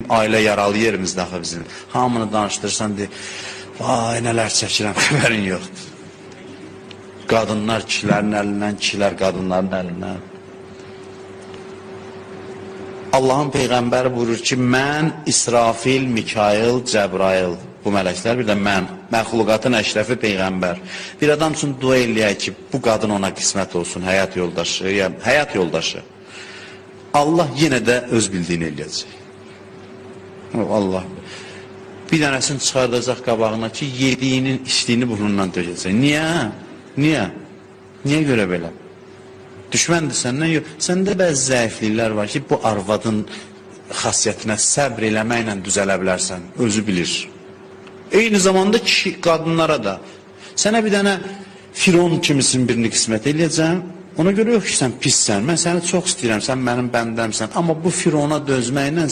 ailə yaralı yerimizdə axı bizim. Hamını danışdırsan deyir, vay nələr çəkirəm, xəbərin yoxdur. Qadınlar kişilərin əlindən, kişilər qadınların əlindən. Allahın Peyğəmbəri buyurur ki, mən, İsrafil, Mikail, Cəbrail, bu mələklər, bir də mən, məxluqatın əşrəfi Peyğəmbər. Bir adam üçün dua eləyək ki, bu qadın ona qismət olsun, həyat yoldaşı. Allah yenə də öz bildiyini eləyəcək. Allah. Bir dənəsini çıxardacaq qabağına ki, yediyinin, içdiyini burnundan tökəcək. Niyə? Niyə? Niyə görə belə? Düşməndir səndən yox. Səndə bəzi zəifliklər var ki, bu arvadın xasiyyətinə səbr eləməklə düzələ bilərsən. Özü bilir. Eyni zamanda kişi, qadınlara da. Sənə bir dənə Firon kimisin birini qismət eləyəcəm. Ona görə yox ki, sən pissən. Mən səni çox istəyirəm, sən mənim bəndəmsən. Amma bu Firona dözməklə